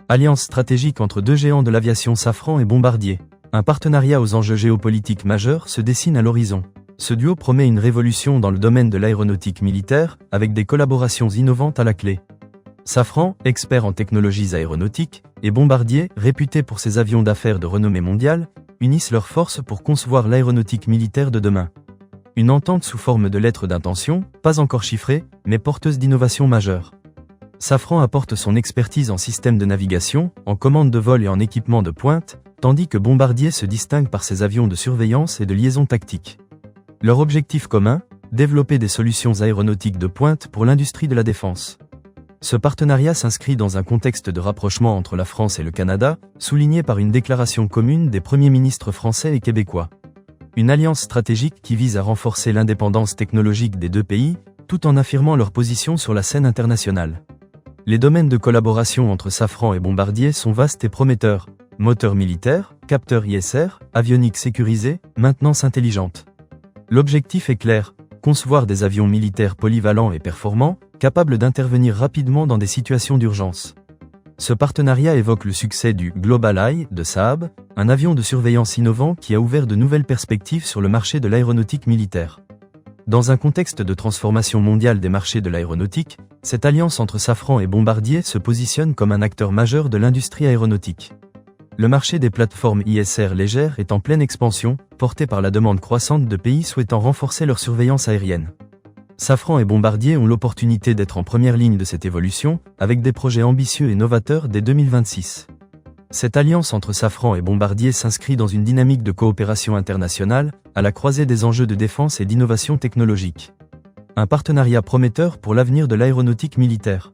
Alliance stratégique entre deux géants de l'aviation Safran et Bombardier. Un partenariat aux enjeux géopolitiques majeurs se dessine à l'horizon. Ce duo promet une révolution dans le domaine de l'aéronautique militaire, avec des collaborations innovantes à la clé. Safran, expert en technologies aéronautiques, et Bombardier, réputé pour ses avions d'affaires de renommée mondiale, unissent leurs forces pour concevoir l'aéronautique militaire de demain. Une entente sous forme de lettre d'intention, pas encore chiffrée, mais porteuse d'innovations majeures. Safran apporte son expertise en système de navigation, en commande de vol et en équipement de pointe, tandis que Bombardier se distingue par ses avions de surveillance et de liaison tactique. Leur objectif commun, développer des solutions aéronautiques de pointe pour l'industrie de la défense. Ce partenariat s'inscrit dans un contexte de rapprochement entre la France et le Canada, souligné par une déclaration commune des premiers ministres français et québécois. Une alliance stratégique qui vise à renforcer l'indépendance technologique des deux pays, tout en affirmant leur position sur la scène internationale. Les domaines de collaboration entre Safran et Bombardier sont vastes et prometteurs. Moteurs militaires, capteurs ISR, avionique sécurisée, maintenance intelligente. L'objectif est clair, concevoir des avions militaires polyvalents et performants, capables d'intervenir rapidement dans des situations d'urgence. Ce partenariat évoque le succès du Global Eye de Saab, un avion de surveillance innovant qui a ouvert de nouvelles perspectives sur le marché de l'aéronautique militaire. Dans un contexte de transformation mondiale des marchés de l'aéronautique, cette alliance entre Safran et Bombardier se positionne comme un acteur majeur de l'industrie aéronautique. Le marché des plateformes ISR légères est en pleine expansion, porté par la demande croissante de pays souhaitant renforcer leur surveillance aérienne. Safran et Bombardier ont l'opportunité d'être en première ligne de cette évolution, avec des projets ambitieux et novateurs dès 2026. Cette alliance entre Safran et Bombardier s'inscrit dans une dynamique de coopération internationale, à la croisée des enjeux de défense et d'innovation technologique. Un partenariat prometteur pour l'avenir de l'aéronautique militaire.